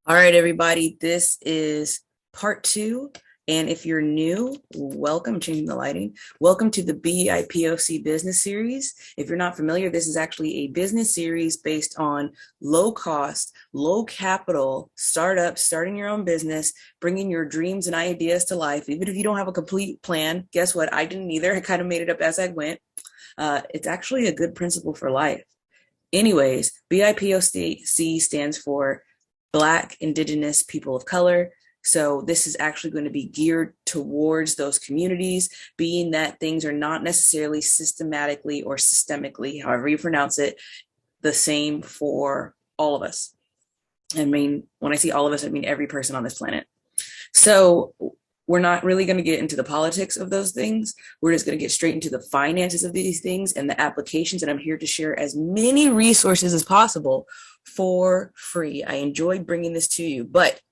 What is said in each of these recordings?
All right, everybody, this is part two. And if you're new, welcome, changing the lighting. Welcome to the BIPOC business series. If you're not familiar, this is actually a business series based on low cost, low capital startups, starting your own business, bringing your dreams and ideas to life. Even if you don't have a complete plan, guess what? I didn't either. I kind of made it up as I went. It's actually a good principle for life. Anyways, BIPOC stands for Black, Indigenous, People of Color. So this is actually going to be geared towards those communities, being that things are not necessarily systematically or systemically, however you pronounce it, the same for all of us. I mean, when I see all of us, I mean every person on this planet. So we're not really going to get into the politics of those things. We're just going to get straight into the finances of these things and the applications. And I'm here to share as many resources as possible for free. I enjoyed bringing this to you. But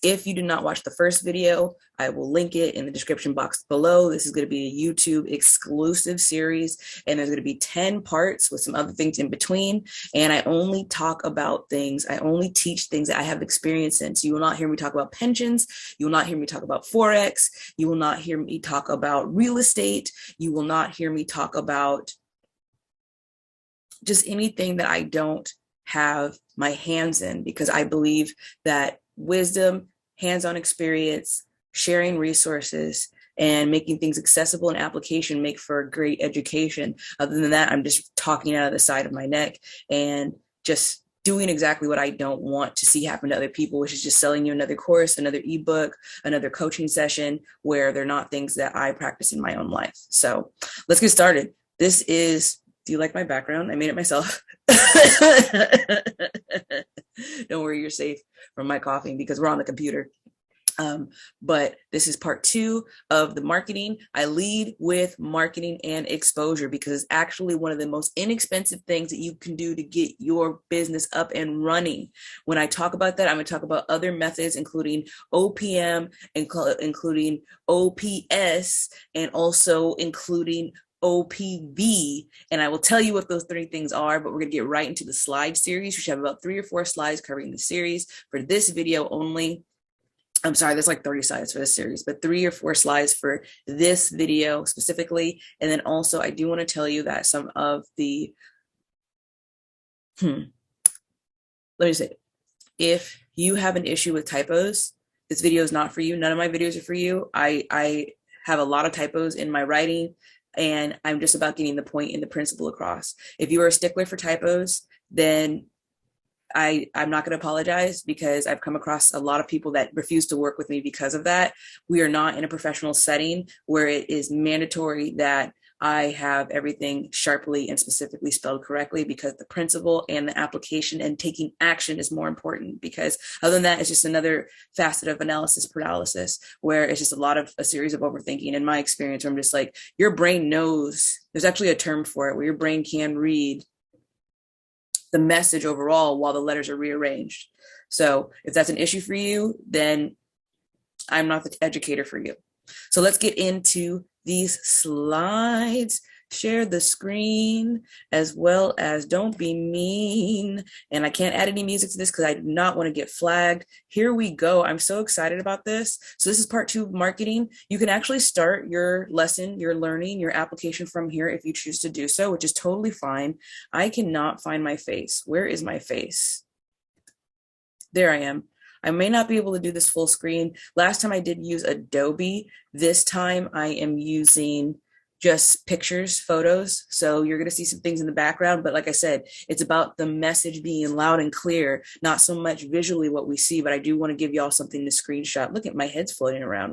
if you did not watch the first video, I will link it in the description box below. This is going to be a YouTube exclusive series, and there's going to be 10 parts with some other things in between. And I only talk about things, I only teach things that I have experience in. So you will not hear me talk about pensions. You will not hear me talk about Forex. You will not hear me talk about real estate. You will not hear me talk about just anything that I don't have my hands in, because I believe that wisdom, hands-on experience, sharing resources, and making things accessible and application make for a great education. Other than that, I'm just talking out of the side of my neck and just doing exactly what I don't want to see happen to other people, which is just selling you another course, another ebook, another coaching session where they're not things that I practice in my own life. So let's get started. This is, do you like my background? I made it myself. Don't worry, you're safe from my coughing because we're on the computer. But this is part two of the marketing. I lead with marketing and exposure because it's actually one of the most inexpensive things that you can do to get your business up and running. When I talk about that, I'm going to talk about other methods, including OPM, including OPS, and also including OPV, and I will tell you what those three things are, but we're going to get right into the slide series. We should have about 3 or 4 slides covering the series for this video only. I'm sorry, there's like 30 slides for this series, but 3 or 4 slides for this video specifically. And then also I do want to tell you that some of the, let me say, if you have an issue with typos, this video is not for you. None of my videos are for you. I have a lot of typos in my writing, and I'm just about getting the point and the principle across. If you are a stickler for typos, then I'm not going to apologize, because I've come across a lot of people that refuse to work with me because of that. We are not in a professional setting where it is mandatory that I have everything sharply and specifically spelled correctly, because the principle and the application and taking action is more important. Because other than that, it's just another facet of analysis paralysis, where it's just a series of overthinking. In my experience, where I'm just like, your brain knows, there's actually a term for it, where your brain can read the message overall while the letters are rearranged. So if that's an issue for you, then I'm not the educator for you. So let's get into these slides. Share the screen, as well as don't be mean. And I can't add any music to this because I do not want to get flagged. Here we go. I'm so excited about this. So this is part 2 of marketing. You can actually start your lesson, your learning, your application from here if you choose to do so, which is totally fine. I cannot find my face. Where is my face? There I am. I may not be able to do this full screen. Last time I did use Adobe. This time I am using just pictures, photos. So you're going to see some things in the background. But like I said, it's about the message being loud and clear, not so much visually what we see. But I do want to give y'all something to screenshot. Look at my head's floating around.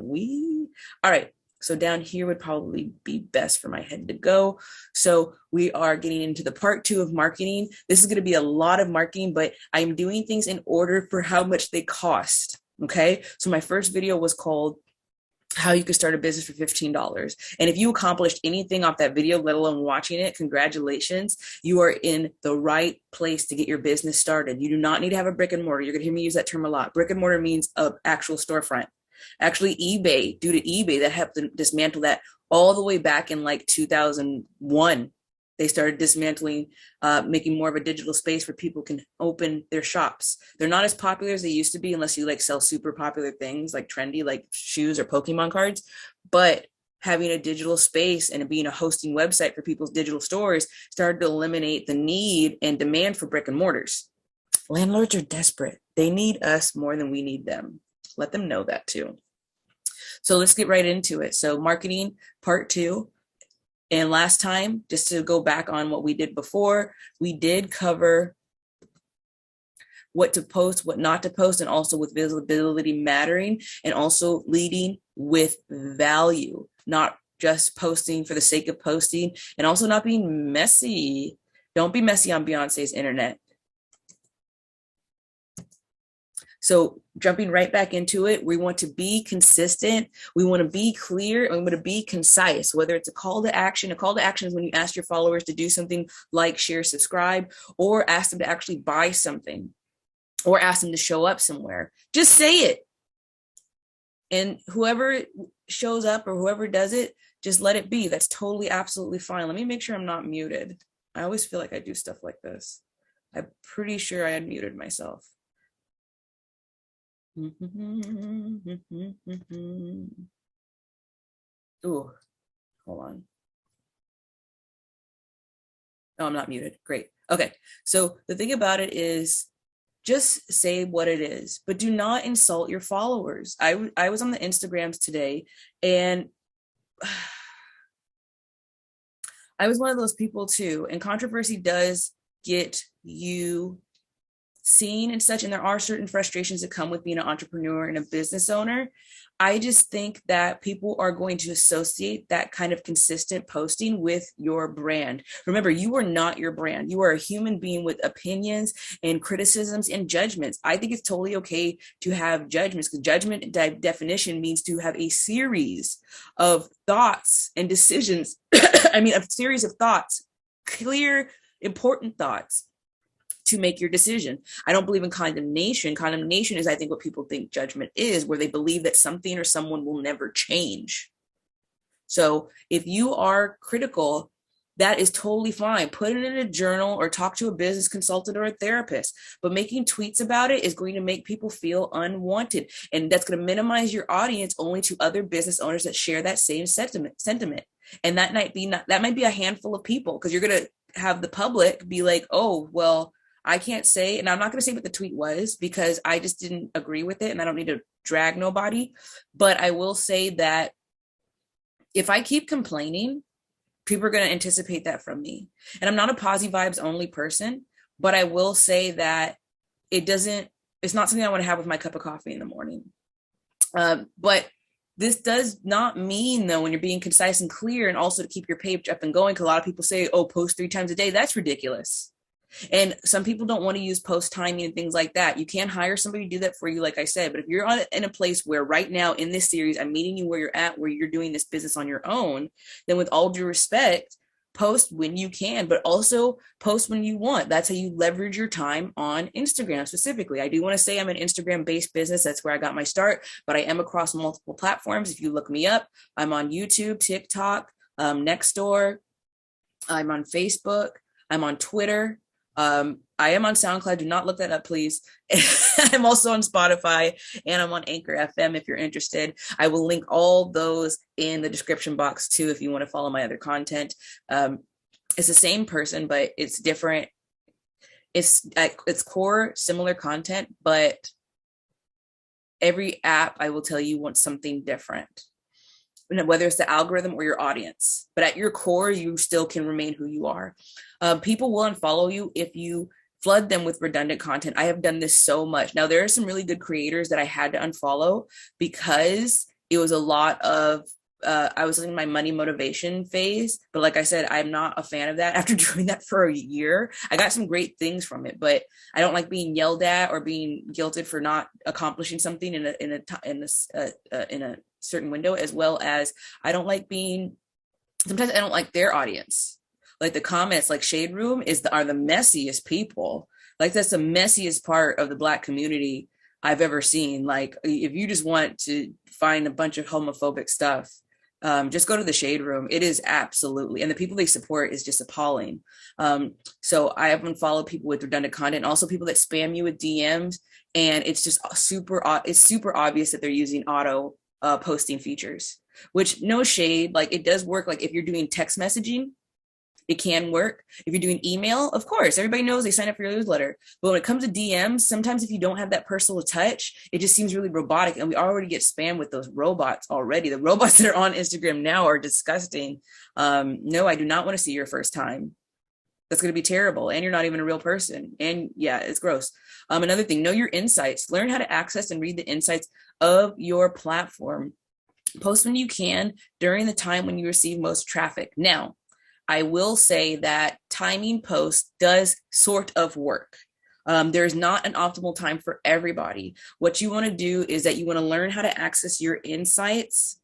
All right. So down here would probably be best for my head to go. So we are getting into the part 2 of marketing. This is going to be a lot of marketing, but I'm doing things in order for how much they cost. Okay. So my first video was called How You Could Start a Business for $15. And if you accomplished anything off that video, let alone watching it, congratulations. You are in the right place to get your business started. You do not need to have a brick and mortar. You're going to hear me use that term a lot. Brick and mortar means an actual storefront. Actually, eBay, due to eBay, that helped to dismantle that all the way back in like 2001. They started dismantling, making more of a digital space where people can open their shops. They're not as popular as they used to be unless you like sell super popular things like trendy, like shoes or Pokemon cards. But having a digital space and being a hosting website for people's digital stores started to eliminate the need and demand for brick and mortars. Landlords are desperate. They need us more than we need them. Let them know that too. So let's get right into it. So marketing part 2. And last time, just to go back on what we did before, we did cover what to post, what not to post, and also with visibility mattering, and also leading with value, not just posting for the sake of posting, and also not being messy. Don't be messy on Beyonce's internet. So jumping right back into it, we want to be consistent. We want to be clear, and we want to be concise, whether it's a call to action. A call to action is when you ask your followers to do something like share, subscribe, or ask them to actually buy something, or ask them to show up somewhere. Just say it. And whoever shows up or whoever does it, just let it be. That's totally, absolutely fine. Let me make sure I'm not muted. I always feel like I do stuff like this. I'm pretty sure I unmuted myself. Ooh, hold on. Oh, I'm not muted. Great. Okay. So the thing about it is, just say what it is, but do not insult your followers. I was on the Instagrams today, and I was one of those people too. And controversy does get you seen and such, and there are certain frustrations that come with being an entrepreneur and a business owner. I just think that people are going to associate that kind of consistent posting with your brand. Remember, you are not your brand. You are a human being with opinions and criticisms and judgments. I think it's totally okay to have judgments, because judgment definition means to have a series of thoughts and decisions. I mean, a series of thoughts, clear, important thoughts, to make your decision. I don't believe in condemnation. Condemnation is, I think, what people think judgment is, where they believe that something or someone will never change. So if you are critical, that is totally fine. Put it in a journal or talk to a business consultant or a therapist. But making tweets about it is going to make people feel unwanted. And that's going to minimize your audience only to other business owners that share that same sentiment. And that might be a handful of people, because you're going to have the public be like, oh, well, I can't say, and I'm not going to say what the tweet was, because I just didn't agree with it and I don't need to drag nobody. But I will say that if I keep complaining, people are going to anticipate that from me. And I'm not a positive vibes only person, but I will say that it's not something I want to have with my cup of coffee in the morning. But this does not mean, though, when you're being concise and clear, and also to keep your page up and going, because a lot of people say, oh, post 3 times a day. That's ridiculous. And some people don't want to use post timing and things like that. You can hire somebody to do that for you, like I said. But if you're in a place where right now in this series, I'm meeting you where you're at, where you're doing this business on your own, then with all due respect, post when you can, but also post when you want. That's how you leverage your time on Instagram specifically. I do want to say I'm an Instagram-based business. That's where I got my start, but I am across multiple platforms. If you look me up, I'm on YouTube, TikTok, Nextdoor. I'm on Facebook. I'm on Twitter. I am on SoundCloud. Do not look that up, please. I'm also on Spotify, and I'm on Anchor FM if you're interested. I will link all those in the description box too if you want to follow my other content. It's the same person, but it's different. It's core, similar content, but every app, I will tell you, wants something different, whether it's the algorithm or your audience. But at your core, you still can remain who you are. People will unfollow you if you flood them with redundant content. I have done this so much. Now, there are some really good creators that I had to unfollow because it was a lot of, I was in my money motivation phase. But like I said, I'm not a fan of that. After doing that for a year, I got some great things from it, but I don't like being yelled at or being guilted for not accomplishing something in a certain window, as well as sometimes I don't like their audience. Like the comments, like Shade Room are the messiest people. Like that's the messiest part of the Black community I've ever seen. Like if you just want to find a bunch of homophobic stuff, Just go to the shade room. It is absolutely, and the people they support is just appalling. So I have unfollowed people with redundant content, also people that spam you with DMs, and it's just it's super obvious that they're using auto posting features, which no shade, like it does work. Like if you're doing text messaging, it can work. If you're doing email, of course, everybody knows they sign up for your newsletter. But when it comes to DMs, sometimes if you don't have that personal touch, it just seems really robotic. And we already get spammed with those robots already. The robots that are on Instagram now are disgusting. No, I do not want to see your first time. That's going to be terrible. And you're not even a real person. And yeah, it's gross. Another thing, know your insights. Learn how to access and read the insights of your platform. Post when you can during the time when you receive most traffic. Now, I will say that timing posts does sort of work. There's not an optimal time for everybody. What you want to do is that you want to learn how to access your insights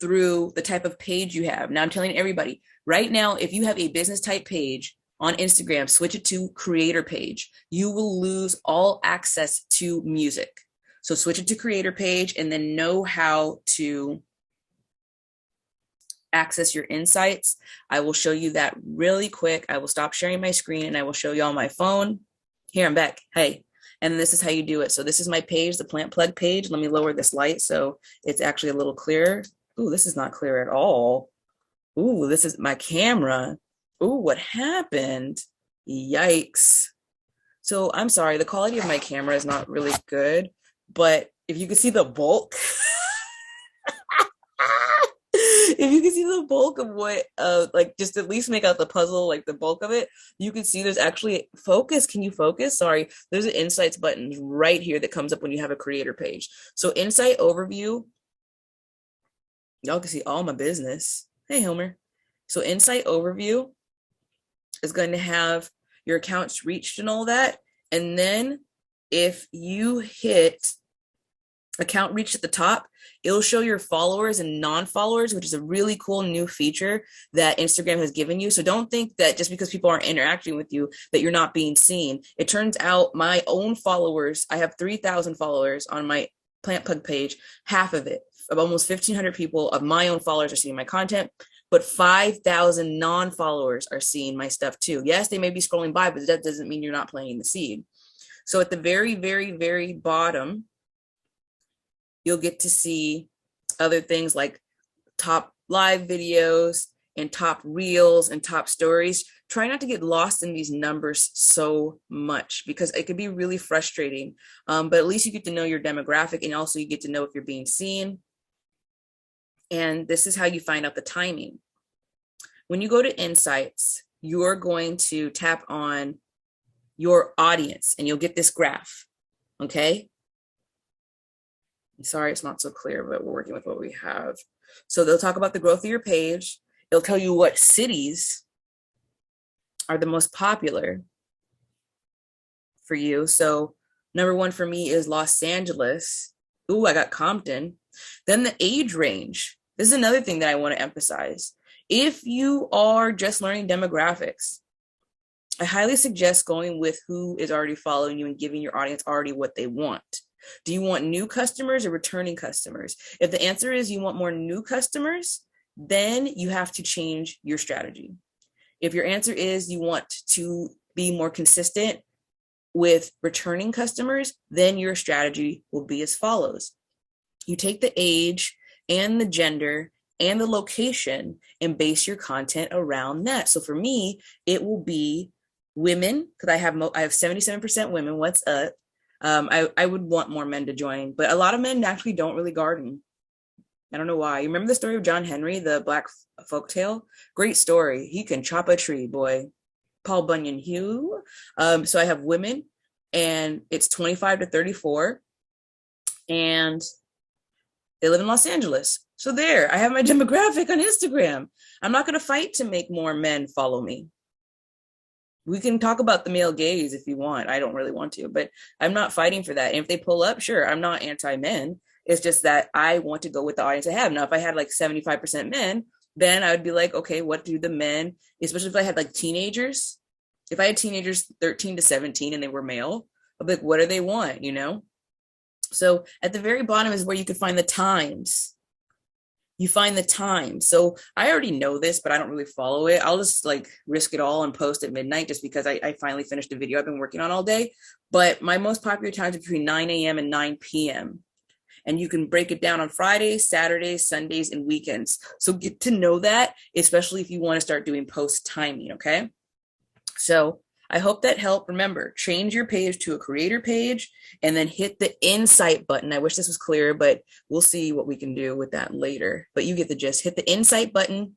through the type of page you have. Now I'm telling everybody right now, if you have a business type page on Instagram, switch it to creator page. You will lose all access to music. So switch it to creator page and then know how to access your insights. I will show you that really quick. I will stop sharing my screen and I will show you on my phone. Here, I'm back. Hey. And this is how you do it. So this is my page, the plant plug page. Let me lower this light so it's actually a little clearer. Ooh, this is not clear at all. Ooh, this is my camera. Ooh, what happened? Yikes. So I'm sorry, the quality of my camera is not really good, but if you can see the bulk, if you can see the bulk of what, like just at least make out the puzzle, like the bulk of it, you can see there's actually focus. Can you focus? Sorry, there's an insights button right here that comes up when you have a creator page. So insight overview, y'all can see all my business. Hey, Homer. So insight overview is going to have your accounts reached and all that. And then if you hit account reach at the top, it'll show your followers and non-followers, which is a really cool new feature that Instagram has given you. So don't think that just because people aren't interacting with you that you're not being seen. It turns out my own followers, I have 3,000 followers on my plant plug page. Half of it, of almost 1,500 people of my own followers are seeing my content, but 5,000 non-followers are seeing my stuff too. Yes, they may be scrolling by, but that doesn't mean you're not planting the seed. So at the very, very, very bottom, you'll get to see other things like top live videos and top reels and top stories. Try not to get lost in these numbers so much because it could be really frustrating. But at least you get to know your demographic and also you get to know if you're being seen. And this is how you find out the timing. When you go to insights, you're going to tap on your audience and you'll get this graph, okay? Sorry, it's not so clear, but we're working with what we have. So they'll talk about the growth of your page. It'll tell you what cities are the most popular for you. So number one for me is Los Angeles. Ooh, I got Compton. Then the age range. This is another thing that I want to emphasize. If you are just learning demographics, I highly suggest going with who is already following you and giving your audience already what they want. Do you want new customers or returning customers? If the answer is you want more new customers, then you have to change your strategy. If your answer is you want to be more consistent with returning customers, then your strategy will be as follows. You take the age and the gender and the location and base your content around that. So for me, it will be women, because I have 77% women. What's up? I would want more men to join, but a lot of men actually don't really garden. I don't know why. You remember the story of John Henry, the Black folktale? Great story. He can chop a tree, boy. Paul Bunyan Hugh. So I have women, and it's 25 to 34, and they live in Los Angeles. So there, I have my demographic on Instagram. I'm not going to fight to make more men follow me. We can talk about the male gaze if you want. I don't really want to, but I'm not fighting for that. And if they pull up, sure, I'm not anti-men. It's just that I want to go with the audience I have. Now, if I had like 75% men, then I would be like, okay, what do the men, especially if I had like teenagers, if I had teenagers 13 to 17 and they were male, I'd be like, what do they want, you know? So at the very bottom is where you could find the times. you find the time. So I already know this, but I don't really follow it. I'll just like risk it all and post at midnight just because I finally finished a video I've been working on all day. But my most popular times are between 9 a.m. and 9 p.m. And you can break it down on Fridays, Saturdays, Sundays, and weekends. So get to know that, especially if you want to start doing post timing, okay? So I hope that helped. Remember, change your page to a creator page and then hit the insight button. I wish this was clear, but we'll see what we can do with that later. But you get the gist. Hit the insight button.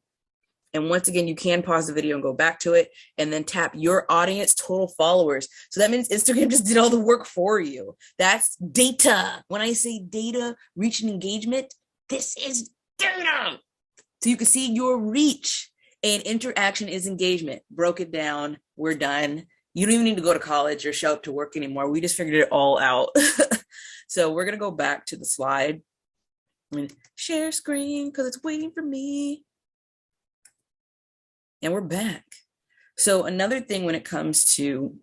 And once again, you can pause the video and go back to it and then tap your audience total followers. So that means Instagram just did all the work for you. That's data. When I say data, reach, and engagement, this is data. So you can see your reach, and interaction is engagement. Broke it down. We're done. You don't even need to go to college or show up to work anymore. We just figured it all out. So we're going to go back to the slide and share screen because it's waiting for me. And we're back. So another thing when it comes to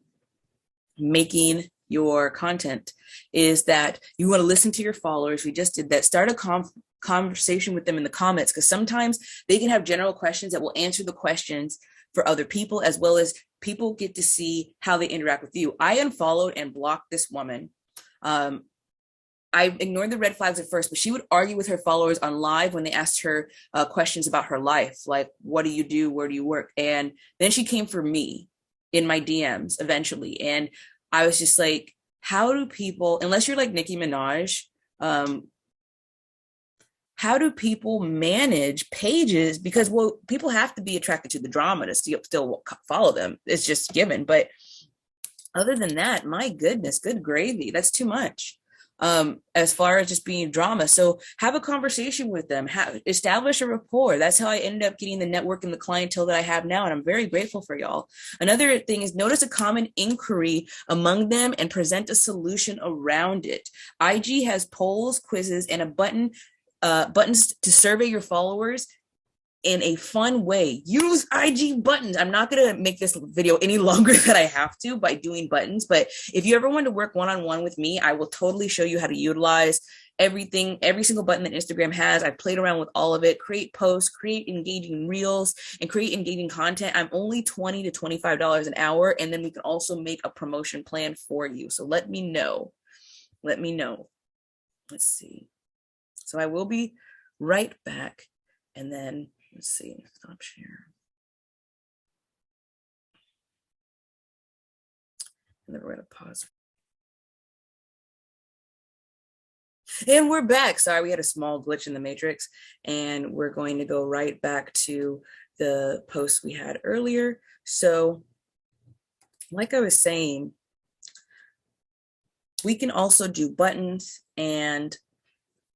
making your content is that you want to listen to your followers. We just did that. Start a conversation with them in the comments, because sometimes they can have general questions that will answer the questions for other people, as well as people get to see how they interact with you. I unfollowed and blocked this woman. I ignored the red flags at first, but she would argue with her followers on live when they asked her questions about her life, like, what do you do? Where do you work? And then she came for me in my DMs eventually. And I was just like, how do people, unless you're like Nicki Minaj, how do people manage pages? Because, well, people have to be attracted to the drama to still follow them. It's just given. But other than that, my goodness, good gravy. That's too much. As far as just being drama. So have a conversation with them, establish a rapport. That's how I ended up getting the network and the clientele that I have now. And I'm very grateful for y'all. Another thing is notice a common inquiry among them and present a solution around it. IG has polls, quizzes, and buttons to survey your followers in a fun way. Use IG buttons. I'm not going to make this video any longer than I have to by doing buttons, but if you ever want to work one-on-one with me, I will totally show you how to utilize everything, every single button that Instagram has. I've played around with all of it. Create posts, create engaging reels, and create engaging content. I'm only $20 to $25 an hour, and then we can also make a promotion plan for you. So let me know. Let me know. Let's see. So I will be right back, and then let's see, stop share. And then we're gonna pause. And we're back. Sorry, we had a small glitch in the matrix, and we're going to go right back to the post we had earlier. So like I was saying, we can also do buttons and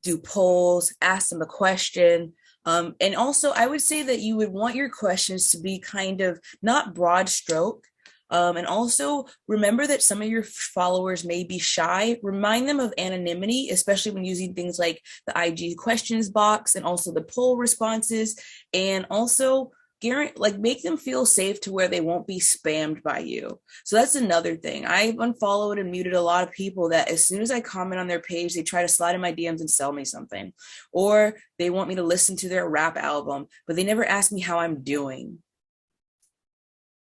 do polls, ask them a question. And also, I would say that you would want your questions to be kind of not broad stroke. And also remember that some of your followers may be shy. Remind them of anonymity, especially when using things like the IG questions box and also the poll responses. And also make them feel safe to where they won't be spammed by you. So that's another thing. I've unfollowed and muted a lot of people that as soon as I comment on their page, they try to slide in my DMs and sell me something, or they want me to listen to their rap album, but they never ask me how I'm doing.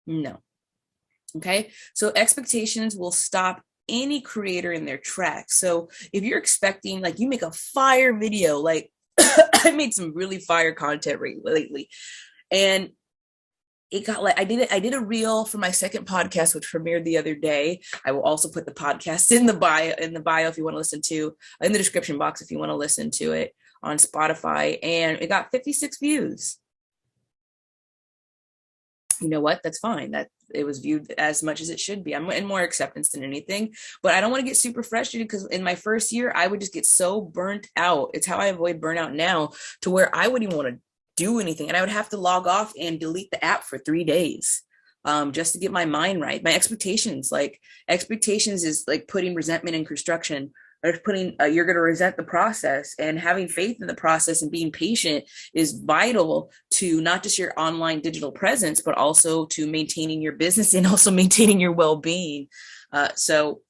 No. Okay. So expectations will stop any creator in their tracks. So if you're expecting, like, you make a fire video, like I made some really fire content lately. And it got like, I did a reel for my second podcast, which premiered the other day. I will also put the podcast in the bio if you want to listen to, in the description box if you want to listen to it on Spotify. And it got 56 views. You know what? That's fine. That it was viewed as much as it should be. I'm in more acceptance than anything, but I don't want to get super frustrated, because in my first year, I would just get so burnt out. It's how I avoid burnout now, to where I wouldn't even want to do anything. And I would have to log off and delete the app for 3 days just to get my mind right. My expectations is like putting resentment in construction, or putting you're going to resent the process, and having faith in the process and being patient is vital to not just your online digital presence, but also to maintaining your business and also maintaining your well-being. So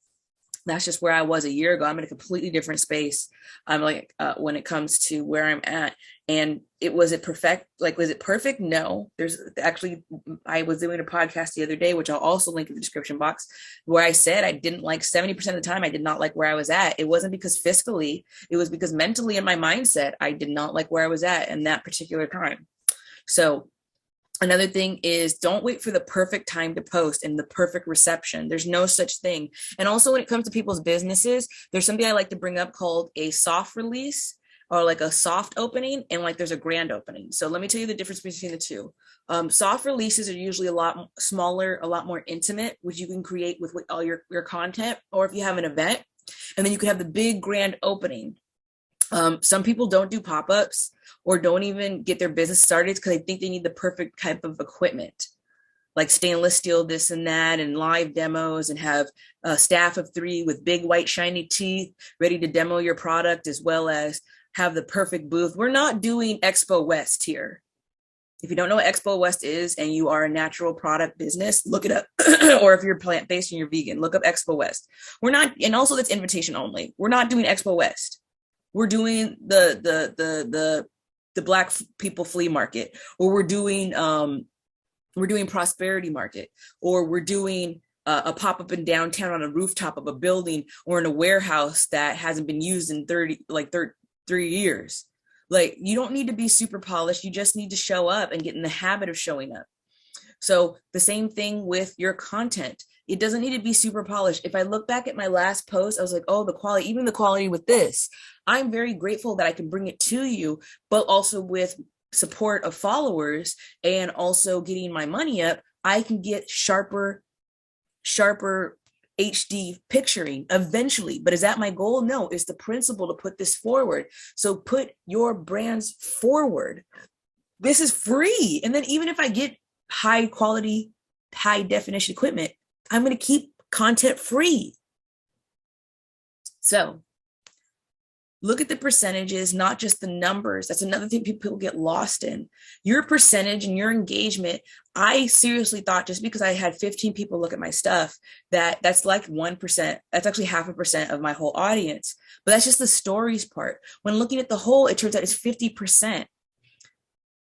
That's just where I was a year ago. I'm in a completely different space. I'm like, when it comes to where I'm at. And was it perfect? Like, was it perfect? No. There's actually, I was doing a podcast the other day, which I'll also link in the description box, where I said I didn't like 70% of the time. I did not like where I was at. It wasn't because fiscally, it was because mentally in my mindset, I did not like where I was at in that particular time. So another thing is, don't wait for the perfect time to post and the perfect reception. There's no such thing. And also when it comes to people's businesses, there's something I like to bring up called a soft release, or like a soft opening, and like there's a grand opening. So let me tell you the difference between the two. Soft releases are usually a lot smaller, a lot more intimate, which you can create with all your content, or if you have an event, and then you can have the big grand opening. Some people don't do pop-ups or don't even get their business started because they think they need the perfect type of equipment, like stainless steel, this and that, and live demos, and have a staff of 3 with big white shiny teeth ready to demo your product, as well as have the perfect booth. We're not doing Expo West here. If you don't know what Expo West is and you are a natural product business, look it up. Or if you're plant-based and you're vegan, look up Expo West. We're not, and also that's invitation only. We're not doing Expo West. We're doing the Black people flea market, or we're doing prosperity market, or we're doing a pop-up in downtown on a rooftop of a building, or in a warehouse that hasn't been used in 3 years. Like, you don't need to be super polished. You just need to show up and get in the habit of showing up. So the same thing with your content. It doesn't need to be super polished. If I look back at my last post, I was like, oh, the quality, even the quality with this, I'm very grateful that I can bring it to you, but also with support of followers and also getting my money up, I can get sharper HD picturing eventually. But is that my goal? No, it's the principle to put this forward. So put your brands forward. This is free. And then even if I get high quality, high definition equipment, I'm going to keep content free. So look at the percentages, not just the numbers. That's another thing people get lost in. Your percentage and your engagement. I seriously thought just because I had 15 people look at my stuff, that's like 1%. That's actually 0.5% of my whole audience. But that's just the stories part. When looking at the whole, it turns out it's 50%.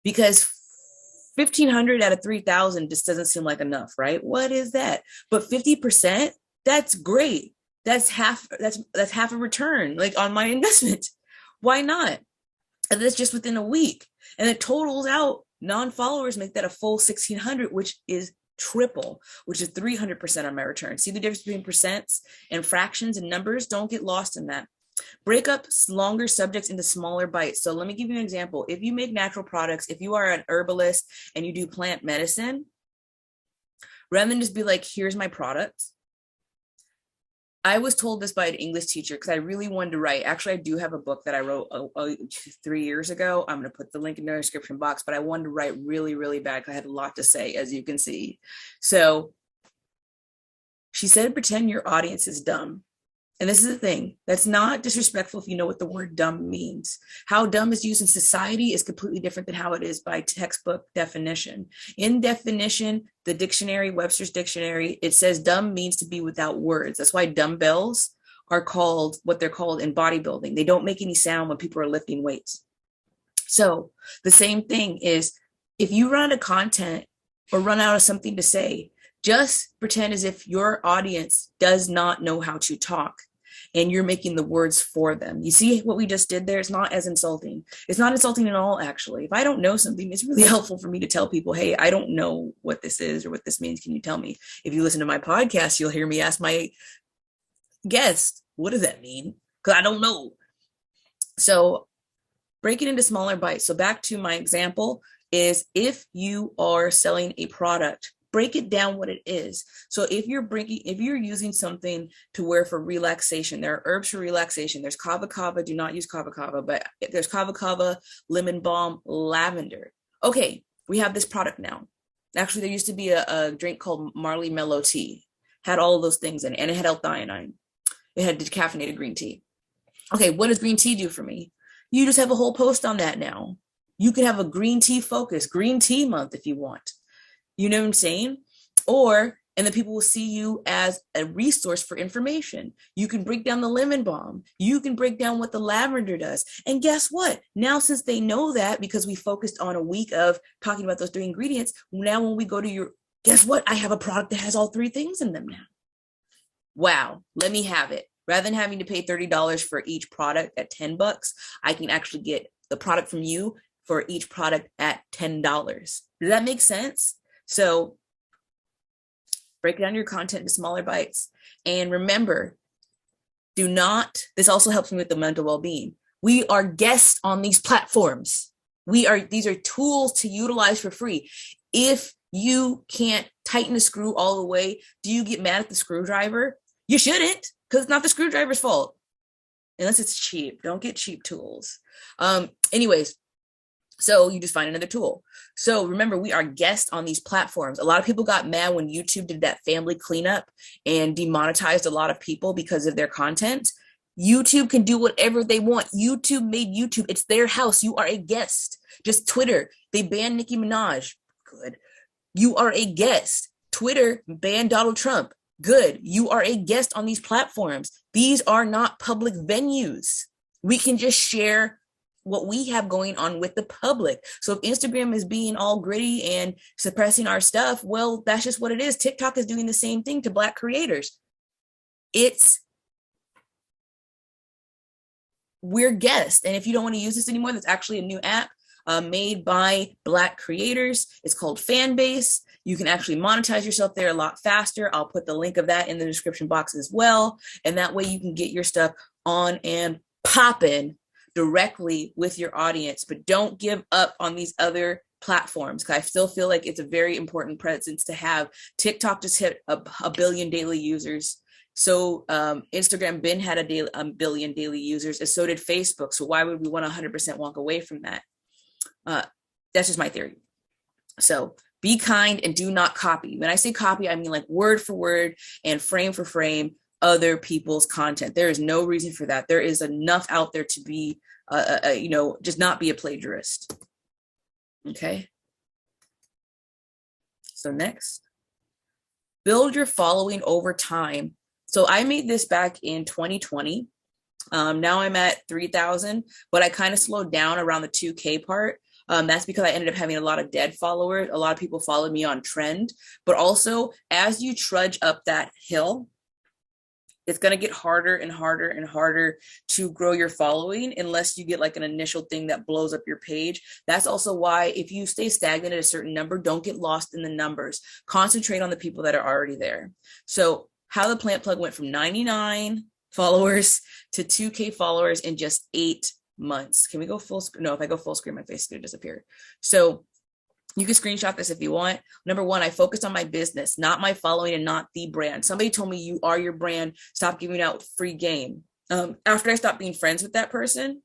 Because 1,500 out of 3,000 just doesn't seem like enough, right? What is that? But 50%, that's great. That's half a return, like on my investment. Why not? And that's just within a week. And it totals out. Non-followers make that a full 1,600, which is triple, which is 300% on my return. See the difference between percents and fractions and numbers? Don't get lost in that. Break up longer subjects into smaller bites. So let me give you an example. If you make natural products, if you are an herbalist and you do plant medicine, rather than just be like, here's my product. I was told this by an English teacher because I really wanted to write. Actually, I do have a book that I wrote 3 years ago. I'm going to put the link in the description box, but I wanted to write really, really bad because I had a lot to say, as you can see. So she said, pretend your audience is dumb. And this is the thing, that's not disrespectful if you know what the word dumb means. How dumb is used in society is completely different than how it is by textbook definition. In definition, the dictionary, Webster's dictionary, it says dumb means to be without words. That's why dumbbells are called what they're called in bodybuilding. They don't make any sound when people are lifting weights. So the same thing is, if you run out of content or run out of something to say, just pretend as if your audience does not know how to talk and you're making the words for them. You see what we just did there? It's not as insulting. It's not insulting at all, actually. If I don't know something, it's really helpful for me to tell people, hey, I don't know what this is or what this means. Can you tell me? If you listen to my podcast, you'll hear me ask my guest, what does that mean? Because I don't know. So break it into smaller bites. So back to my example is, if you are selling a product, break it down what it is. So if you're using something to wear for relaxation, there are herbs for relaxation. There's kava kava. Do not use kava kava, but there's kava kava, lemon balm, lavender. Okay, we have this product now. Actually, there used to be a drink called Marley Mellow Tea. Had all of those things in it, and it had L-theanine. It had decaffeinated green tea. Okay, what does green tea do for me? You just have a whole post on that now. You can have a green tea focus, green tea month if you want. You know what I'm saying? Or And then people will see you as a resource for information. You can break down the lemon balm. You can break down what the lavender does. And guess what? Now, since they know that, because we focused on a week of talking about those 3 ingredients, now when we go to your, guess what? I have a product that has all 3 things in them now. Wow, let me have it. Rather than having to pay $30 for each product at $10, I can actually get the product from you for each product at $10. Does that make sense? So break down your content into smaller bites. And remember, this also helps me with the mental well-being. We are guests on these platforms. These are tools to utilize for free. If you can't tighten the screw all the way, do you get mad at the screwdriver? You shouldn't, because it's not the screwdriver's fault. Unless it's cheap. Don't get cheap tools. Anyways, so you just find another tool. So remember, we are guests on these platforms. A lot of people got mad when YouTube did that family cleanup and demonetized a lot of people because of their content. YouTube can do whatever they want. YouTube made YouTube. It's their house. You are a guest. Just Twitter. They banned Nicki Minaj. Good. You are a guest. Twitter banned Donald Trump. Good. You are a guest on these platforms. These are not public venues. We can just share what we have going on with the public. So if Instagram is being all gritty and suppressing our stuff, well, that's just what it is. TikTok is doing the same thing to Black creators. We're guests. And if you don't want to use this anymore, there's actually a new app made by Black creators. It's called Fanbase. You can actually monetize yourself there a lot faster. I'll put the link of that in the description box as well. And that way you can get your stuff on and popping directly with your audience. But don't give up on these other platforms, because I still feel like it's a very important presence to have. TikTok just hit a billion daily users. So Instagram had a billion daily users, and so did Facebook. So why would we want to 100% walk away from that? That's just my theory. So be kind and do not copy. When I say copy, I mean like word for word and frame for frame other people's content. There is no reason for that. There is enough out there to be, just not be a plagiarist. Okay. So next, build your following over time. So I made this back in 2020. Now I'm at 3,000, but I kind of slowed down around the 2K part. That's because I ended up having a lot of dead followers. A lot of people followed me on trend, but also as you trudge up that hill, it's going to get harder and harder and harder to grow your following unless you get like an initial thing that blows up your page. That's also why if you stay stagnant at a certain number, don't get lost in the numbers. Concentrate on the people that are already there. So how the plant plug went from 99 followers to 2K followers in just 8 months. Can we go full screen? No, if I go full screen, my face is going to disappear. So you can screenshot this if you want. Number one, I focused on my business, not my following and not the brand. Somebody told me you are your brand. Stop giving out free game. After I stopped being friends with that person,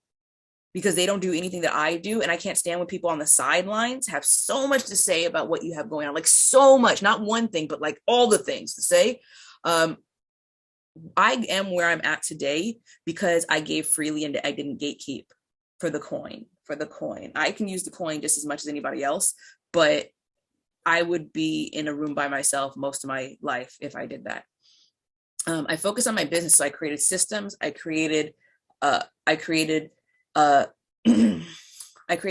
because they don't do anything that I do, and I can't stand when people on the sidelines have so much to say about what you have going on, like so much, not one thing, but like all the things to say. I am where I'm at today because I gave freely and I didn't gatekeep for the coin. I can use the coin just as much as anybody else, but I would be in a room by myself most of my life if I did that. I focused on my business. So I created systems. I created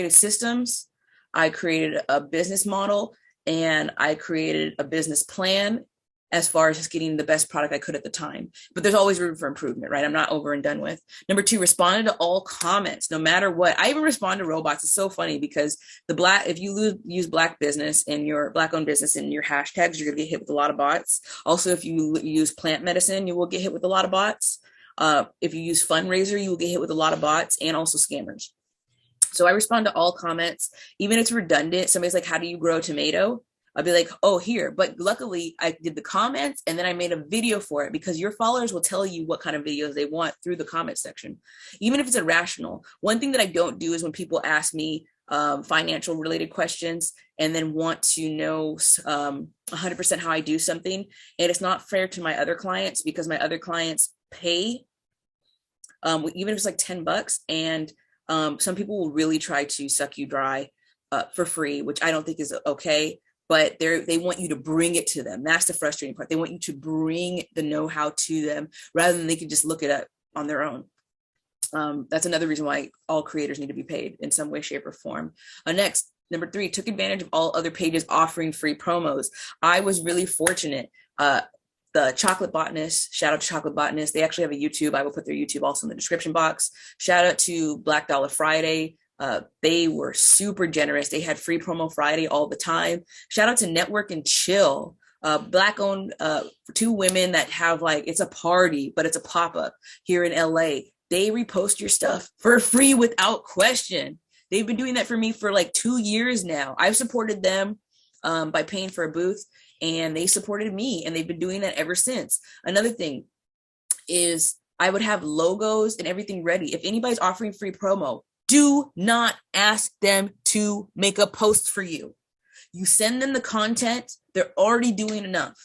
systems. I created a business model, and I created a business plan as far as just getting the best product I could at the time. But there's always room for improvement, right? I'm not over and done with. Number two, responded to all comments, no matter what. I even respond to robots. It's so funny because if you use Black business in your Black-owned business in your hashtags, you're gonna get hit with a lot of bots. Also, if you use plant medicine, you will get hit with a lot of bots. If you use fundraiser, you will get hit with a lot of bots and also scammers. So I respond to all comments, even if it's redundant. Somebody's like, how do you grow a tomato? I'll be like, oh, here. But luckily, I did the comments and then I made a video for it, because your followers will tell you what kind of videos they want through the comment section, even if it's irrational. One thing that I don't do is when people ask me financial related questions and then want to know 100% how I do something. And it's not fair to my other clients, because my other clients pay, even if it's like $10, and some people will really try to suck you dry for free, which I don't think is okay. but they want you to bring it to them. That's the frustrating part. They want you to bring the know-how to them rather than they can just look it up on their own. That's another reason why all creators need to be paid in some way, shape, or form. Next, number 3, took advantage of all other pages offering free promos. I was really fortunate. The Chocolate Botanist, shout out to Chocolate Botanist. They actually have a YouTube. I will put their YouTube also in the description box. Shout out to Black Dollar Friday. They were super generous. They had free promo Friday all the time. Shout out to Network and Chill. Black owned 2 women that have it's a party, but it's a pop-up here in LA. They repost your stuff for free without question. They've been doing that for me for 2 years now. I've supported them by paying for a booth, and they supported me, and they've been doing that ever since. Another thing is I would have logos and everything ready. If anybody's offering free promo, do not ask them to make a post for you. You send them the content, they're already doing enough.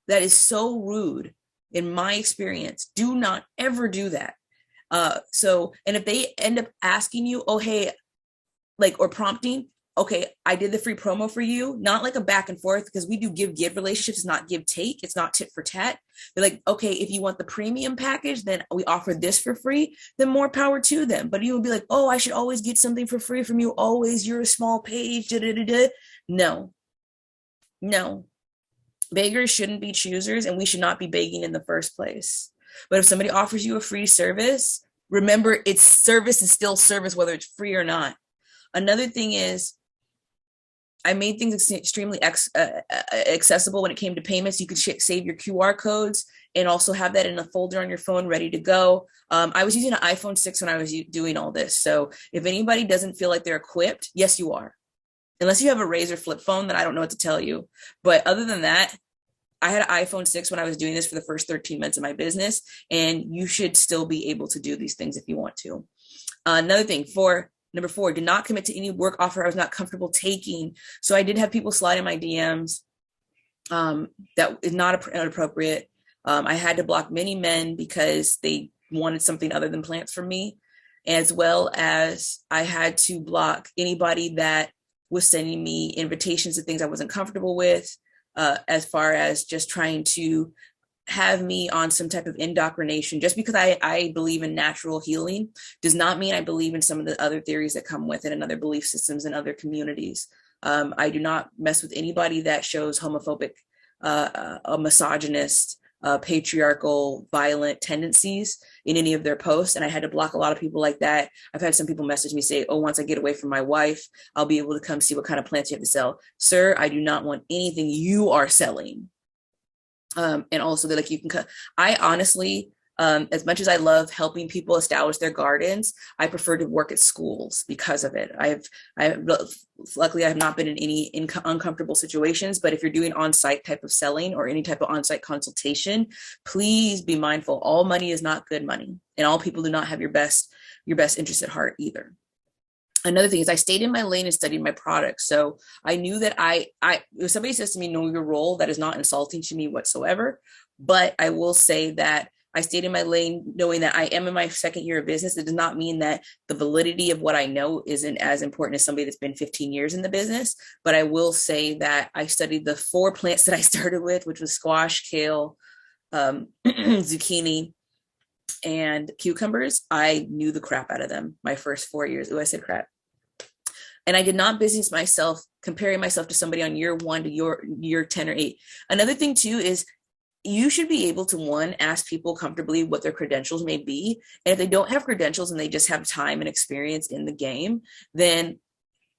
That is so rude in my experience. Do not ever do that. And if they end up asking you, oh, hey, or prompting, okay, I did the free promo for you, not a back and forth, because we do give relationships. It's not give take. It's not tit for tat. They're okay, if you want the premium package, then we offer this for free, then more power to them. But you would be oh, I should always get something for free from you. Always, you're a small page. No. Beggars shouldn't be choosers, and we should not be begging in the first place. But if somebody offers you a free service, remember, it's service is still service, whether it's free or not. Another thing is, I made things extremely accessible when it came to payments. You could save your QR codes and also have that in a folder on your phone ready to go. I was using an iPhone 6 when I was doing all this. So if anybody doesn't feel like they're equipped, yes, you are. Unless you have a Razr flip phone, then I don't know what to tell you. But other than that, I had an iPhone 6 when I was doing this for the first 13 months of my business, and you should still be able to do these things if you want to. Another thing, number 4, did not commit to any work offer I was not comfortable taking. So I did have people slide in my DMs. That is not inappropriate. I had to block many men because they wanted something other than plants from me, as well as I had to block anybody that was sending me invitations to things I wasn't comfortable with. As far as just trying to have me on some type of indoctrination. Just because I believe in natural healing does not mean I believe in some of the other theories that come with it and other belief systems in other communities. I do not mess with anybody that shows homophobic, a misogynist, patriarchal, violent tendencies in any of their posts. And I had to block a lot of people like that. I've had some people message me say, oh, once I get away from my wife, I'll be able to come see what kind of plants you have to sell. Sir, I do not want anything you are selling. And also that you can cut. I honestly, as much as I love helping people establish their gardens, I prefer to work at schools because of it. Luckily, I have not been in any uncomfortable situations, but if you're doing on-site type of selling or any type of on-site consultation, please be mindful. All money is not good money, and all people do not have your best interest at heart either. Another thing is I stayed in my lane and studied my product. So I knew that if somebody says to me, know your role, that is not insulting to me whatsoever. But I will say that I stayed in my lane knowing that I am in my second year of business. It does not mean that the validity of what I know isn't as important as somebody that's been 15 years in the business. But I will say that I studied the 4 plants that I started with, which was squash, kale, zucchini, and cucumbers. I knew the crap out of them my first 4 years. Oh, I said crap. And I did not business myself, comparing myself to somebody on year 1 to year 10 or 8. Another thing too is you should be able to, 1, ask people comfortably what their credentials may be. And if they don't have credentials and they just have time and experience in the game, then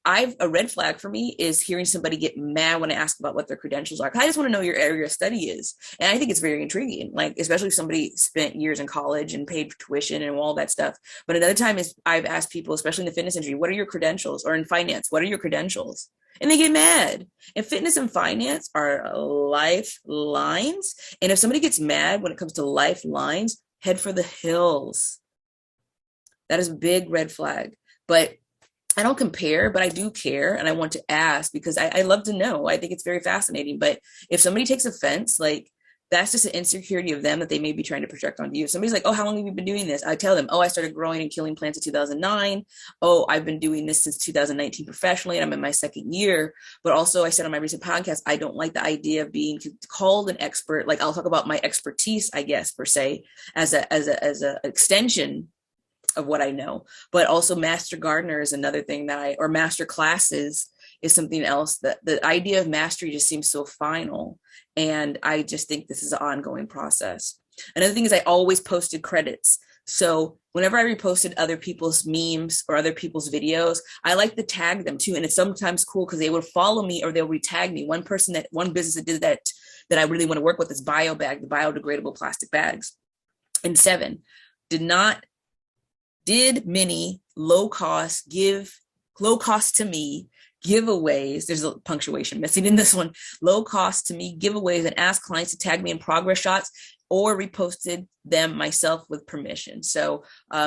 a red flag for me is hearing somebody get mad when I ask about what their credentials are. I just want to know your area of study is. And I think it's very intriguing, especially if somebody spent years in college and paid for tuition and all that stuff. But another time is I've asked people, especially in the fitness industry, what are your credentials? Or in finance, what are your credentials? And they get mad. And fitness and finance are lifelines. And if somebody gets mad when it comes to lifelines, head for the hills. That is a big red flag. But I don't compare, but I do care. And I want to ask because I love to know. I think it's very fascinating. But if somebody takes offense, that's just an insecurity of them that they may be trying to project onto you. Somebody's like, oh, how long have you been doing this? I tell them, oh, I started growing and killing plants in 2009. Oh, I've been doing this since 2019 professionally, and I'm in my second year. But also, I said on my recent podcast, I don't like the idea of being called an expert. Like, I'll talk about my expertise, I guess, per se, as a extension of what I know. But also, master gardener is another thing that or master classes is something else. That the idea of mastery just seems so final. And I just think this is an ongoing process. Another thing is I always posted credits. So whenever I reposted other people's memes or other people's videos, I like to tag them too. And it's sometimes cool because they would follow me or they'll retag me. One business that did that I really want to work with is BioBag, the biodegradable plastic bags. And 7, did many low cost to me giveaways. There's a punctuation missing in this one. Low cost to me giveaways, and asked clients to tag me in progress shots or reposted them myself with permission. So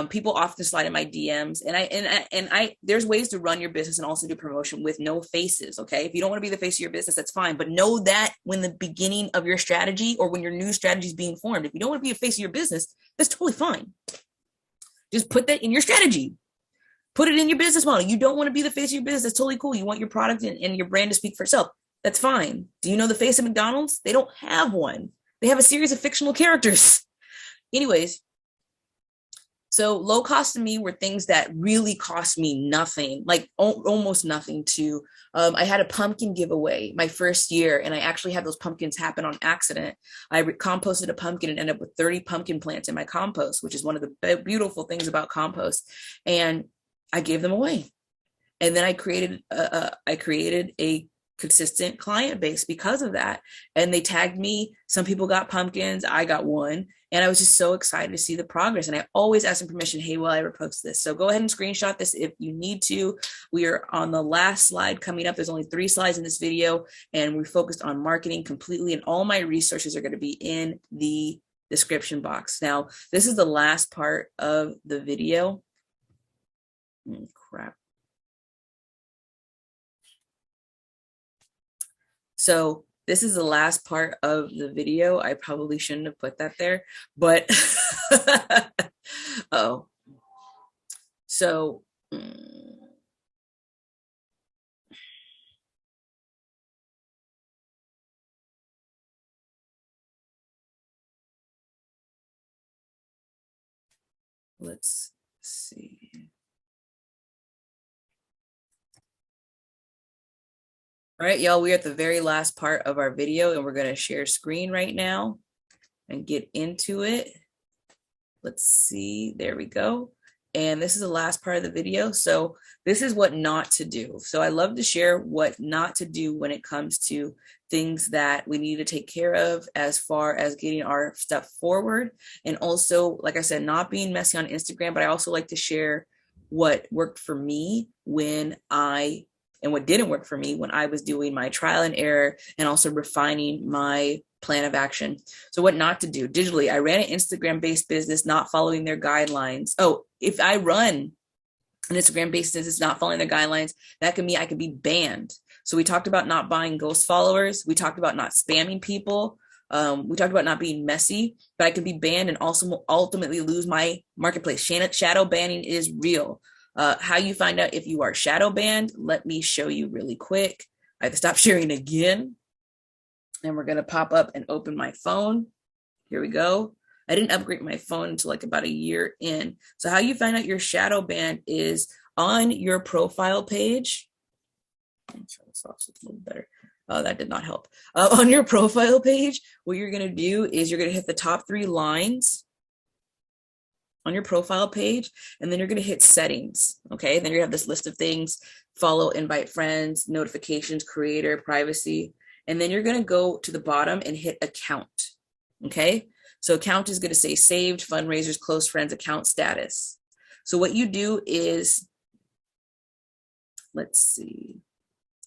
people often slide in my DMs, and I there's ways to run your business and also do promotion with no faces. Okay, if you don't want to be the face of your business, that's fine. But know that when the beginning of your strategy or when your new strategy is being formed, if you don't want to be a face of your business, that's totally fine. Just put that in your strategy. Put it in your business model. You don't want to be the face of your business. That's totally cool. You want your product and your brand to speak for itself. That's fine. Do you know the face of McDonald's? They don't have one. They have a series of fictional characters. Anyways, so low cost to me were things that really cost me nothing, like almost nothing to. I had a pumpkin giveaway my first year, and I actually had those pumpkins happen on accident. I composted a pumpkin and ended up with 30 pumpkin plants in my compost, which is one of the beautiful things about compost. And I gave them away. And then I created a consistent client base because of that. And they tagged me. Some people got pumpkins. I got one. And I was just so excited to see the progress. And I always ask them permission. Hey, will I repost this? So go ahead and screenshot this if you need to. We are on the last slide coming up. There's only 3 slides in this video, and we focused on marketing completely. And all my resources are going to be in the description box. Now, this is the last part of the video. Crap. So this is the last part of the video. I probably shouldn't have put that there, but oh, so let's see. All right, y'all, we're at the very last part of our video, and we're going to share screen right now and get into it. Let's see. There we go. And this is the last part of the video. So this is what not to do. So I love to share what not to do when it comes to things that we need to take care of as far as getting our stuff forward. And also, like I said, not being messy on Instagram, but I also like to share what worked for me and what didn't work for me when I was doing my trial and error and also refining my plan of action. So what not to do digitally. I ran an Instagram-based business, not following their guidelines. Oh, if I run an Instagram-based business, not following their guidelines, that could mean I could be banned. So we talked about not buying ghost followers. We talked about not spamming people. We talked about not being messy, but I could be banned and also ultimately lose my marketplace. Shadow banning is real. How you find out if you are shadow banned, let me show you really quick. I have to stop sharing again. And we're going to pop up and open my phone. Here we go. I didn't upgrade my phone until like about a year in. So how you find out you're shadow banned is on your profile page. Let me turn this off so it's a little better. Oh, that did not help. On your profile page, what you're going to do is you're going to hit the top 3 lines on your profile page, and then you're going to hit settings. Okay. And then you're going to have this list of things: follow, invite friends, notifications, creator, privacy. And then you're going to go to the bottom and hit account. Okay. So account is going to say saved, fundraisers, close friends, account status. So what you do is, let's see.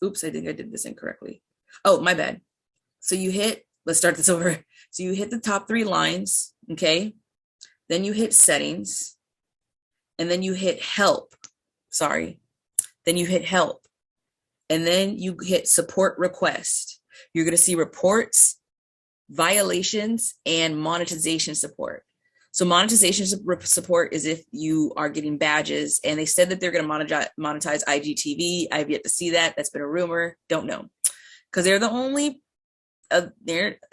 Oops, I think I did this incorrectly. Oh, my bad. So let's start this over. So you hit the top 3 lines. Okay. Then you hit settings, and then you hit help. Then you hit help, and then you hit support request. You're going to see reports, violations, and monetization support. So monetization support is if you are getting badges, and they said that they're going to monetize IGTV. I've yet to see that. That's been a rumor. Don't know, because they're the only.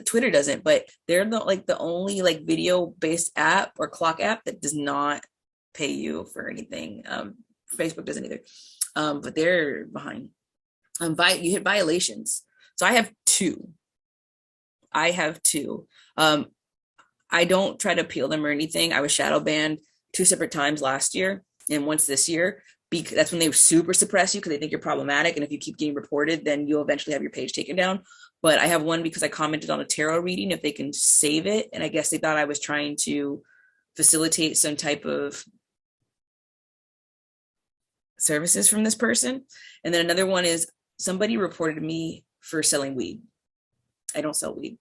Twitter doesn't, but they're the only video based app or clock app that does not pay you for anything. Facebook doesn't either, but they're behind. You hit violations. So I have two. I don't try to appeal them or anything. I was shadow banned 2 separate times last year and once this year. That's when they super suppress you because they think you're problematic. And if you keep getting reported, then you'll eventually have your page taken down. But I have one because I commented on a tarot reading, if they can save it. And I guess they thought I was trying to facilitate some type of services from this person. And then another one is somebody reported me for selling weed. I don't sell weed.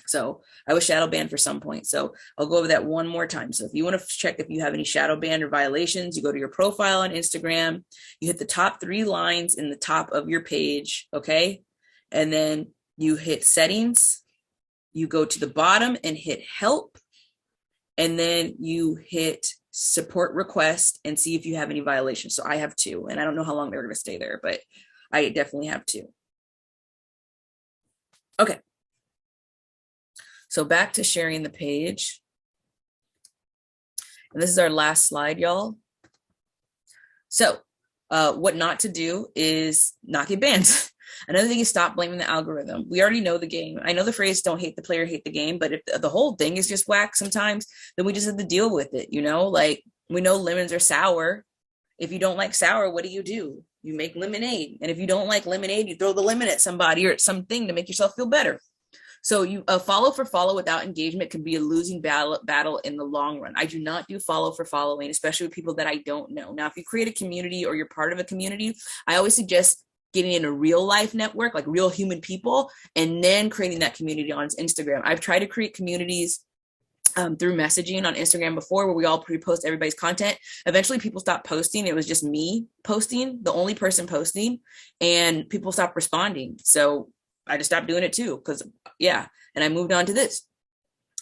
So I was shadow banned for some point. So I'll go over that one more time. So if you want to check if you have any shadow ban or violations, you go to your profile on Instagram, you hit the top 3 lines in the top of your page. Okay. And then you hit settings, you go to the bottom and hit help. And then you hit support request and see if you have any violations. So I have 2, and I don't know how long they're going to stay there, but I definitely have 2. Okay. So back to sharing the page. And this is our last slide, y'all. So what not to do is not get banned. Another thing is stop blaming the algorithm. We already know the game. I know the phrase don't hate the player, hate the game, but if the whole thing is just whack sometimes, then we just have to deal with it, we know lemons are sour. If you don't like sour, what do? You make lemonade. And if you don't like lemonade, you throw the lemon at somebody or at something to make yourself feel better. So you follow for follow without engagement can be a losing battle in the long run. I do not do follow for following, especially with people that I don't know. Now, if you create a community or you're part of a community, I always suggest getting in a real life network, like real human people, and then creating that community on Instagram. I've tried to create communities through messaging on Instagram before, where we all pre-post everybody's content. Eventually people stopped posting. It was just me posting, the only person posting, and people stopped responding. So I just stopped doing it too, and I moved on to this.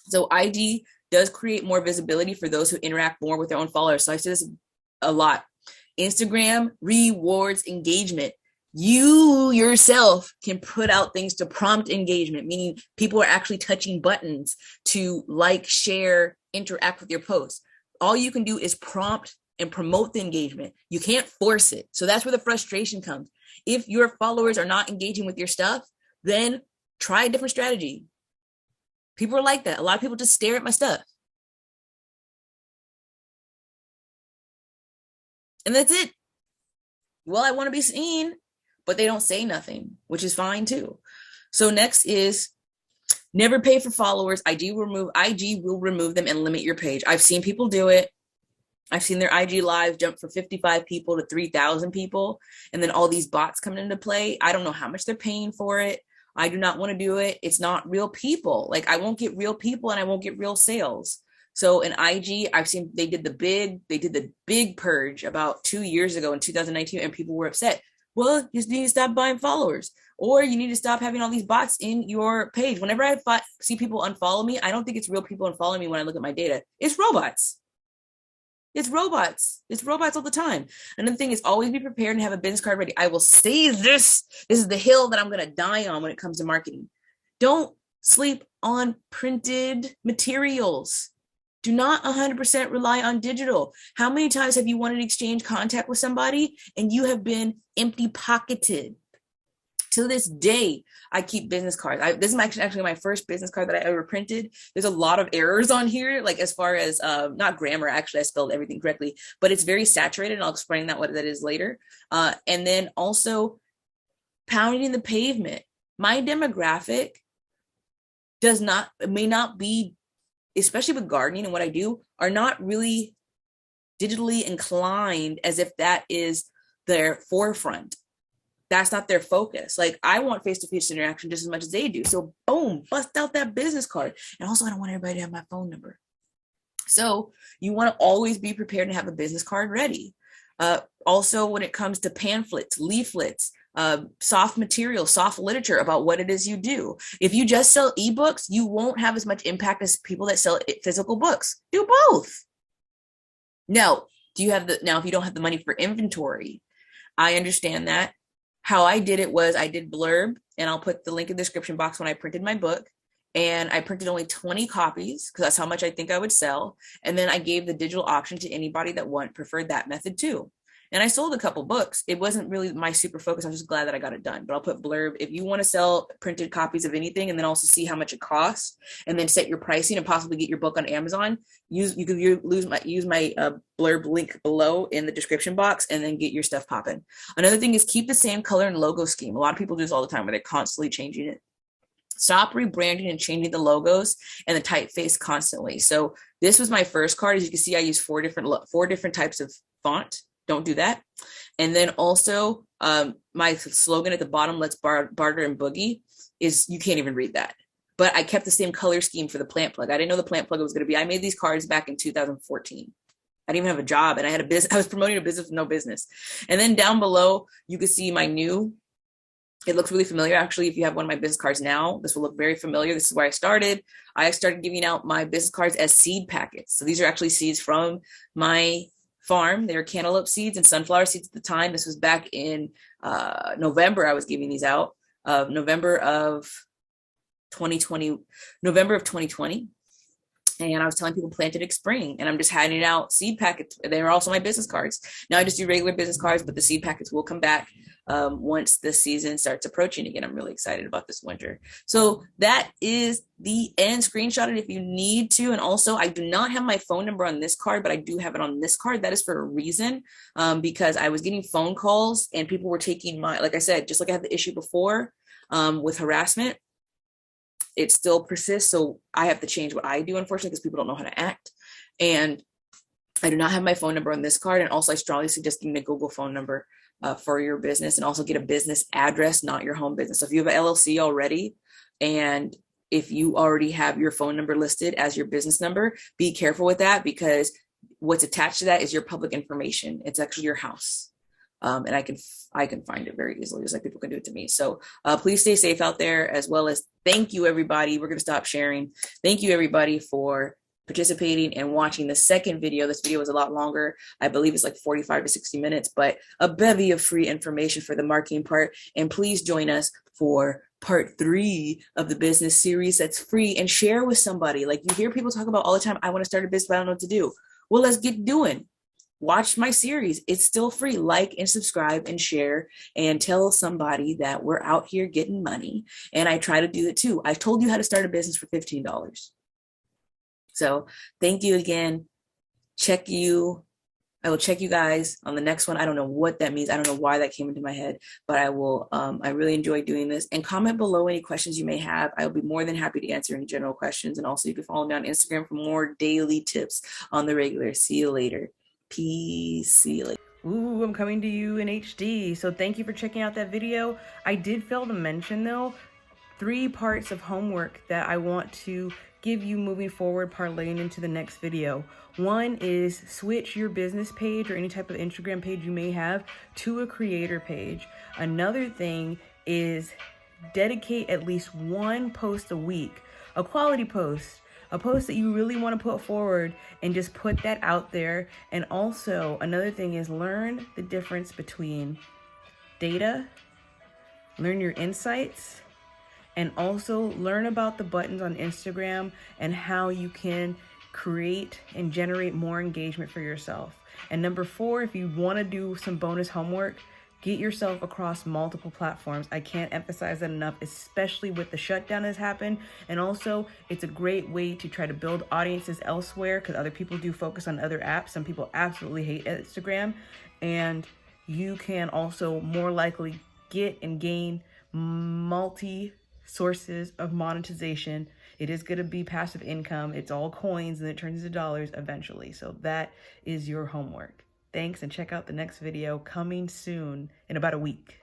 So IG does create more visibility for those who interact more with their own followers. So I say this a lot. Instagram rewards engagement. You yourself can put out things to prompt engagement, meaning people are actually touching buttons to like, share, interact with your posts. All you can do is prompt and promote the engagement. You can't force it. So that's where the frustration comes. If your followers are not engaging with your stuff, then try a different strategy. People are like that. A lot of people just stare at my stuff. And that's it. Well, I want to be seen, but they don't say nothing, which is fine too. So next is never pay for followers. IG will remove them and limit your page. I've seen people do it. I've seen their IG lives jump from 55 people to 3,000 people. And then all these bots come into play. I don't know how much they're paying for it. I do not want to do it. It's not real people. I won't get real people and I won't get real sales. So in IG, I've seen they did the big purge about 2 years ago in 2019, and people were upset. Well, you need to stop buying followers, or you need to stop having all these bots in your page. Whenever I see people unfollow me, I don't think it's real people unfollowing me when I look at my data. It's robots. It's robots. It's robots all the time. Another thing is always be prepared and have a business card ready. I will say this. This is the hill that I'm going to die on when it comes to marketing. Don't sleep on printed materials. Do not 100% rely on digital. How many times have you wanted to exchange contact with somebody and you have been empty pocketed? To this day, I keep business cards. This is actually my first business card that I ever printed. There's a lot of errors on here, as far as not grammar. Actually, I spelled everything correctly, but it's very saturated, and I'll explain what that is later. And then also pounding the pavement. My demographic may not be, especially with gardening and what I do, are not really digitally inclined as if that is their forefront. That's not their focus. I want face-to-face interaction just as much as they do. So boom, bust out that business card. And also, I don't want everybody to have my phone number. So you want to always be prepared to have a business card ready. Also, when it comes to pamphlets, leaflets, soft material, soft literature about what it is you do. If you just sell ebooks, you won't have as much impact as people that sell physical books. Do both. Now, if you don't have the money for inventory, I understand that. How I did it was I did blurb, and I'll put the link in the description box when I printed my book. And I printed only 20 copies because that's how much I think I would sell. And then I gave the digital option to anybody that preferred that method too. And I sold a couple books. It wasn't really my super focus. I'm just glad that I got it done. But I'll put blurb if you want to sell printed copies of anything, and then also see how much it costs, and then set your pricing and possibly get your book on Amazon. Use my blurb link below in the description box, and then get your stuff popping. Another thing is keep the same color and logo scheme. A lot of people do this all the time where they're constantly changing it. Stop rebranding and changing the logos and the typeface constantly. So this was my first card. As you can see, I use four different types of font. Don't do that. And then also my slogan at the bottom, let's barter and boogie, is you can't even read that. But I kept the same color scheme for the plant plug. I didn't know the plant plug was going to be. I made these cards back in 2014. I didn't even have a job, and I had a business. I was promoting a business with no business. And then down below, you can see my new. It looks really familiar. Actually, if you have one of my business cards now, this will look very familiar. This is where I started. I started giving out my business cards as seed packets. So these are actually seeds from my farm. They were cantaloupe seeds and sunflower seeds at the time. This was back in November. I was giving these out November of 2020. And I was telling people plant it next spring, and I'm just handing out seed packets. They were also my business cards. Now I just do regular business cards, but the seed packets will come back once the season starts approaching again. I'm really excited about this winter. So that is the end. Screenshot it if you need to. And also, I do not have my phone number on this card, but I do have it on this card. That is for a reason, because I was getting phone calls and people were taking like I said, just like I had the issue before with harassment. It still persists. So I have to change what I do, unfortunately, because people don't know how to act. And I do not have my phone number on this card. And also, I strongly suggest getting a Google phone number for your business, and also get a business address, not your home business. So if you have an LLC already, and if you already have your phone number listed as your business number, be careful with that, because what's attached to that is your public information. It's actually your house. And I can find it very easily, just like people can do it to me. So please stay safe out there, as well as thank you, everybody. We're going to stop sharing. Thank you, everybody, for participating and watching the second video. This video was a lot longer. I believe it's like 45 to 60 minutes, but a bevy of free information for the marketing part. And please join us for part 3 of the business series that's free, and share with somebody. Like, you hear people talk about all the time, I want to start a business, but I don't know what to do. Well, let's get doing. Watch my series. It's still free. Like and subscribe and share, and tell somebody that we're out here getting money. And I try to do it too. I told you how to start a business for $15. So thank you again. I will check you guys on the next one. I don't know what that means. I don't know why that came into my head, but I will. I really enjoy doing this. And comment below any questions you may have. I'll be more than happy to answer any general questions. And also, you can follow me on Instagram for more daily tips on the regular. See you later. Peace. See you later. Ooh, I'm coming to you in HD. So thank you for checking out that video. I did fail to mention, though, 3 parts of homework that I want to give you moving forward, parlaying into the next video. One is switch your business page or any type of Instagram page you may have to a creator page. Another thing is dedicate at least 1 post a week, a quality post, a post that you really want to put forward, and just put that out there. And also another thing is learn the difference between data, learn your insights, and also learn about the buttons on Instagram and how you can create and generate more engagement for yourself. And number 4, if you want to do some bonus homework, get yourself across multiple platforms. I can't emphasize that enough, especially with the shutdown that's happened. And also, it's a great way to try to build audiences elsewhere, because other people do focus on other apps. Some people absolutely hate Instagram. And you can also more likely get and gain multi sources of monetization. It is going to be passive income. It's all coins, and it turns into dollars eventually. So that is your homework. Thanks, and check out the next video coming soon in about a week.